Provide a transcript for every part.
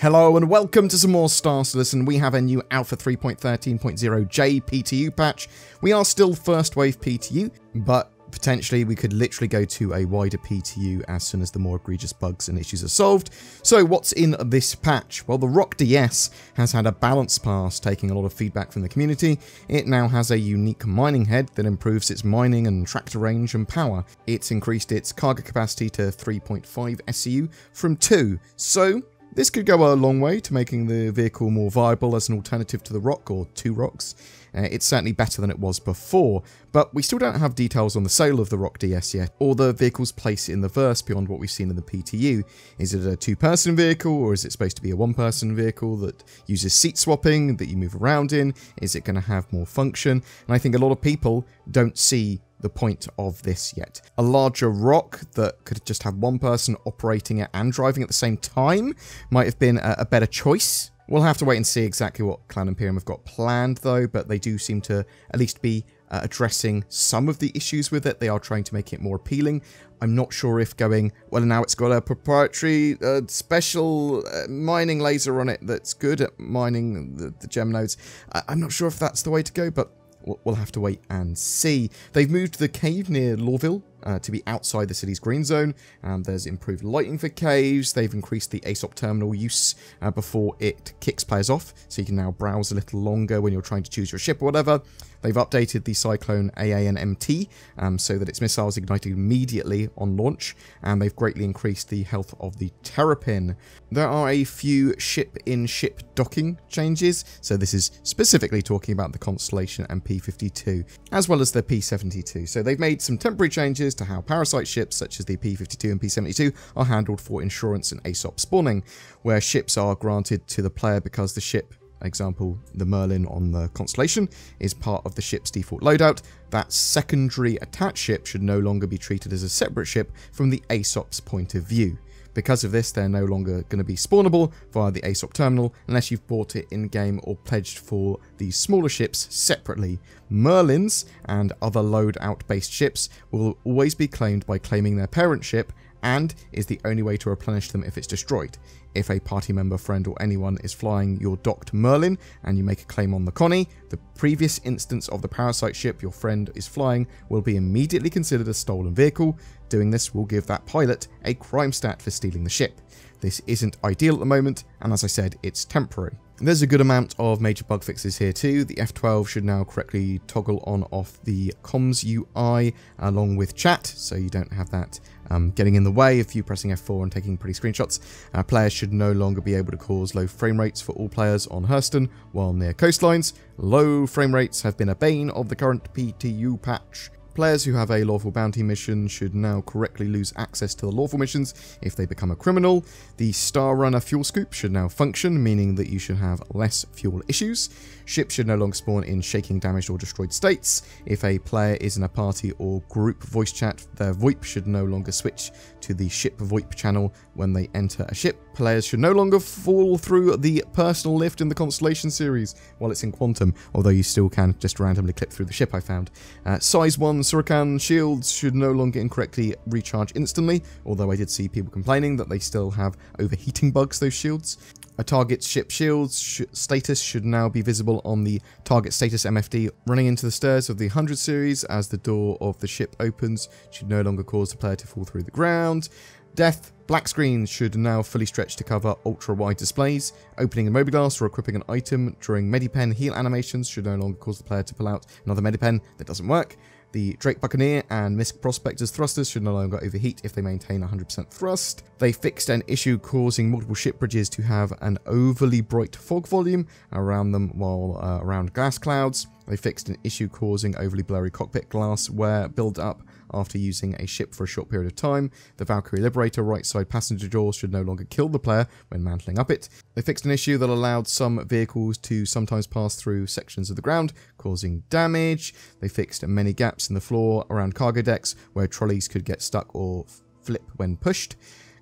Hello and welcome to some more Star Citizen. We have a new Alpha 3.13.0 J PTU patch. We are still first wave PTU, but potentially we could literally go to a wider PTU as soon as the more egregious bugs and issues are solved. So what's in this patch? Well, the ROC-DS has had a balance pass, taking a lot of feedback from the community. It now has a unique mining head that improves its mining and tractor range and power. It's increased its cargo capacity to 3.5 SCU from 2. So this could go a long way to making the vehicle more viable as an alternative to the ROC or 2 ROCs. It's certainly better than it was before, but we still don't have details on the sale of the ROC-DS yet, or the vehicle's place in the verse beyond what we've seen in the PTU. Is it a 2-person vehicle, or is it supposed to be a 1-person vehicle that uses seat swapping, that you move around in? Is it going to have more function? And I think a lot of people don't see the point of this yet. A larger ROC that could just have 1 person operating it and driving at the same time might have been a better choice. We'll have to wait and see exactly what Cloud Imperium have got planned though, but they do seem to at least be addressing some of the issues with it. They are trying to make it more appealing. I'm not sure if going, well, now it's got a proprietary special mining laser on it that's good at mining the gem nodes. I'm not sure if that's the way to go, but we'll have to wait and see. They've moved the cave near Lawville to be outside the city's green zone. There's improved lighting for caves. They've increased the ASOP terminal use before it kicks players off, so you can now browse a little longer when you're trying to choose your ship or whatever. They've updated the Cyclone AA and MT so that its missiles ignite immediately on launch, and they've greatly increased the health of the Terrapin. There are a few ship-in-ship docking changes, so this is specifically talking about the Constellation and P-52, as well as the P-72. So they've made some temporary changes to how parasite ships such as the P-52 and P-72 are handled for insurance and ASOP spawning, where ships are granted to the player because the ship, example the Merlin on the Constellation, is part of the ship's default loadout. That secondary attached ship should no longer be treated as a separate ship from the ASOP's point of view. Because of this, they're no longer going to be spawnable via the ASOP terminal unless you've bought it in-game or pledged for these smaller ships separately. Merlins and other loadout-based ships will always be claimed by claiming their parent ship, and is the only way to replenish them if it's destroyed. If a party member, friend, or anyone is flying your docked Merlin and you make a claim on the Connie, the previous instance of the parasite ship your friend is flying will be immediately considered a stolen vehicle. Doing this will give that pilot a crime stat for stealing the ship. This isn't ideal at the moment, and as I said, it's temporary. There's a good amount of major bug fixes here too. The F12 should now correctly toggle on off the comms UI along with chat, so you don't have that getting in the way of you pressing F4 and taking pretty screenshots. Players should no longer be able to cause low frame rates for all players on Hurston while near coastlines. Low frame rates have been a bane of the current PTU patch. Players who have a lawful bounty mission should now correctly lose access to the lawful missions if they become a criminal. The Star Runner fuel scoop should now function, meaning that you should have less fuel issues. Ships should no longer spawn in shaking, damaged, or destroyed states. If a player is in a party or group voice chat, their VoIP should no longer switch to the ship VoIP channel when they enter a ship. Players should no longer fall through the personal lift in the Constellation series while it's in Quantum, although you still can just randomly clip through the ship, I found. Size 1 Surican shields should no longer incorrectly recharge instantly, although I did see people complaining that they still have overheating bugs, those shields. A target's ship shield's status should now be visible on the target status MFD running into the stairs of the 100 series as the door of the ship opens should no longer cause the player to fall through the ground. Death black screens should now fully stretch to cover ultra-wide displays. Opening a mobiglass or equipping an item during Medipen heal animations should no longer cause the player to pull out another Medipen that doesn't work. The Drake Buccaneer and Misk Prospector's thrusters should no longer overheat if they maintain 100% thrust. They fixed an issue causing multiple ship bridges to have an overly bright fog volume around them while around glass clouds. They fixed an issue causing overly blurry cockpit glass wear build up after using a ship for a short period of time. The Valkyrie Liberator right side passenger doors should no longer kill the player when mantling up it. They fixed an issue that allowed some vehicles to sometimes pass through sections of the ground, causing damage. They fixed many gaps in the floor around cargo decks where trolleys could get stuck or flip when pushed.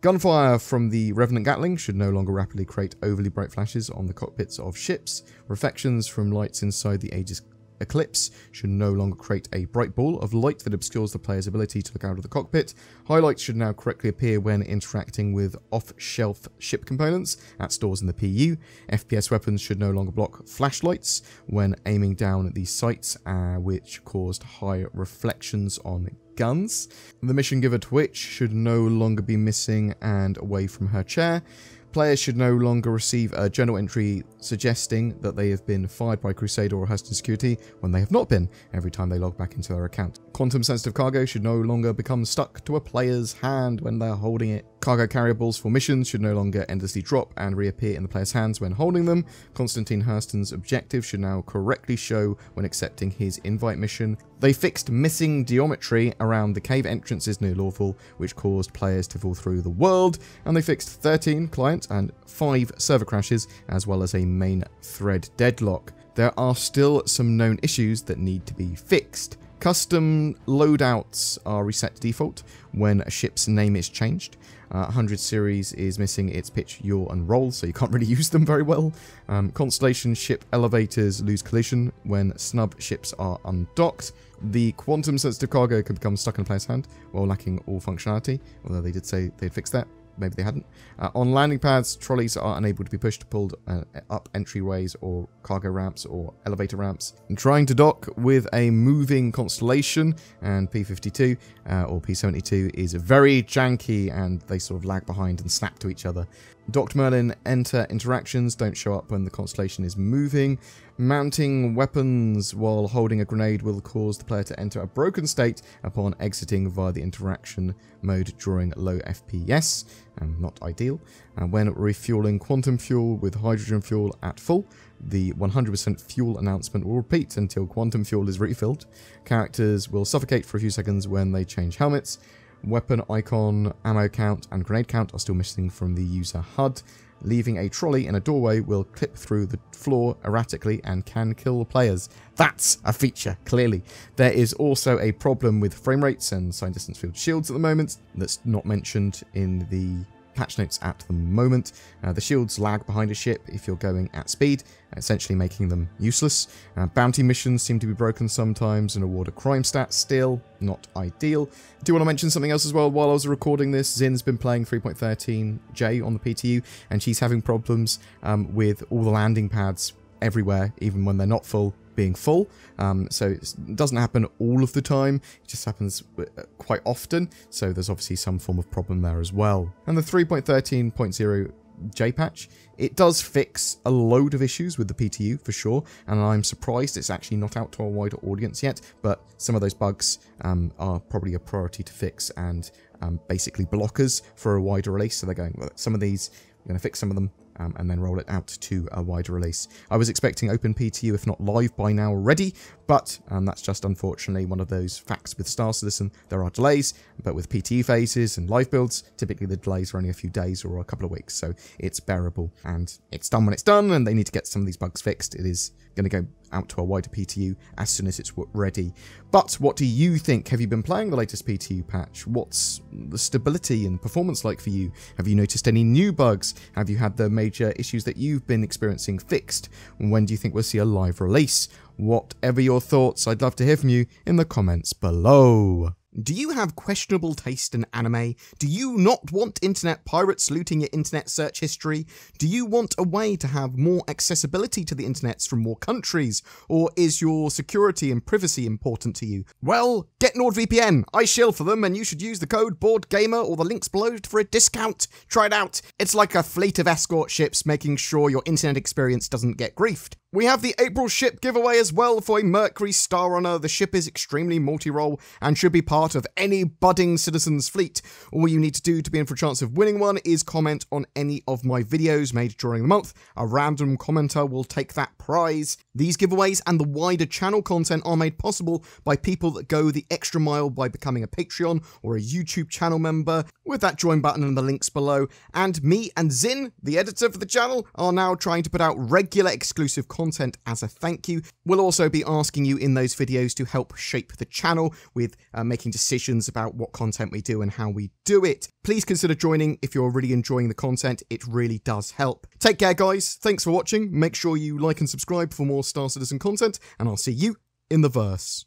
Gunfire from the Revenant Gatling should no longer rapidly create overly bright flashes on the cockpits of ships. Reflections from lights inside the Aegis eclipse should no longer create a bright ball of light that obscures the player's ability to look out of the cockpit. Highlights should now correctly appear when interacting with off-shelf ship components at stores in the PU. FPS weapons should no longer block flashlights when aiming down at these sights, which caused high reflections on guns. The mission giver Twitch should no longer be missing and away from her chair. Players should no longer receive a journal entry suggesting that they have been fired by Crusader or Huston Security when they have not been, every time they log back into their account. Quantum-sensitive cargo should no longer become stuck to a player's hand when they're holding it. Cargo carryables for missions should no longer endlessly drop and reappear in the player's hands when holding them. Constantine Hurston's objective should now correctly show when accepting his invite mission. They fixed missing geometry around the cave entrances near Lawful, which caused players to fall through the world, and they fixed 13 client and 5 server crashes, as well as a main thread deadlock. There are still some known issues that need to be fixed. Custom loadouts are reset to default when a ship's name is changed. 100 series is missing its pitch, yaw, and roll, so you can't really use them very well. Constellation ship elevators lose collision when snub ships are undocked. The quantum-sensitive cargo can become stuck in a player's hand while lacking all functionality, although they did say they'd fix that. Maybe they hadn't. On landing pads, trolleys are unable to be pushed, pulled up entryways or cargo ramps or elevator ramps. And trying to dock with a moving constellation and P-52 or P-72 is very janky, and they sort of lag behind and snap to each other. Docked Merlin enter interactions don't show up when the constellation is moving. Mounting weapons while holding a grenade will cause the player to enter a broken state upon exiting via the interaction mode during low FPS. Not ideal. When refueling quantum fuel with hydrogen fuel at full, the 100% fuel announcement will repeat until quantum fuel is refilled. Characters will suffocate for a few seconds when they change helmets. Weapon icon, ammo count, and grenade count are still missing from the user HUD. Leaving a trolley in a doorway will clip through the floor erratically and can kill players. That's a feature, clearly. There is also a problem with frame rates and sight distance field shields at the moment that's not mentioned in the patch notes at the moment. The shields lag behind a ship if you're going at speed, essentially making them useless. Bounty missions seem to be broken sometimes and award a crime stat still. Not ideal. Do want to mention something else as well. While I was recording this, Zin's been playing 3.13 J on the PTU, and she's having problems with all the landing pads everywhere, even when they're not full, being full. So it doesn't happen all of the time, it just happens quite often, so there's obviously some form of problem there as well. And the 3.13.0 J patch, it does fix a load of issues with the PTU for sure, and I'm surprised it's actually not out to a wider audience yet, but some of those bugs are probably a priority to fix and basically blockers for a wider release. So they're going, well, some of these, we're going to fix some of them, and then roll it out to a wider release. I was expecting open PTU, if not live by now already, but that's just unfortunately one of those facts with Star Citizen. There are delays, but with PTU phases and live builds, typically the delays are only a few days or a couple of weeks, so it's bearable. And it's done when it's done, and they need to get some of these bugs fixed. It is going to go out to a wider PTU as soon as it's ready. But what do you think? Have you been playing the latest PTU patch? What's the stability and performance like for you? Have you noticed any new bugs? Have you had the major issues that you've been experiencing fixed? When do you think we'll see a live release? Whatever your thoughts, I'd love to hear from you in the comments below. Do you have questionable taste in anime? Do you not want internet pirates looting your internet search history? Do you want a way to have more accessibility to the internets from more countries? Or is your security and privacy important to you? Well, get NordVPN. I shill for them, and you should use the code BoredGamer or the links below for a discount. Try it out. It's like a fleet of escort ships making sure your internet experience doesn't get griefed. We have the April ship giveaway as well for a Mercury Star Runner. The ship is extremely multi-role and should be part of any budding citizen's fleet. All you need to do to be in for a chance of winning one is comment on any of my videos made during the month. A random commenter will take that prize. These giveaways and the wider channel content are made possible by people that go the extra mile by becoming a Patreon or a YouTube channel member with that join button and the links below. And me and Zin, the editor for the channel, are now trying to put out regular exclusive content as a thank you. We'll also be asking you in those videos to help shape the channel with making decisions about what content we do and how we do it. Please consider joining if you're really enjoying the content. It really does help. Take care, guys. Thanks for watching. Make sure you like and subscribe for more Star Citizen content, and I'll see you in the verse.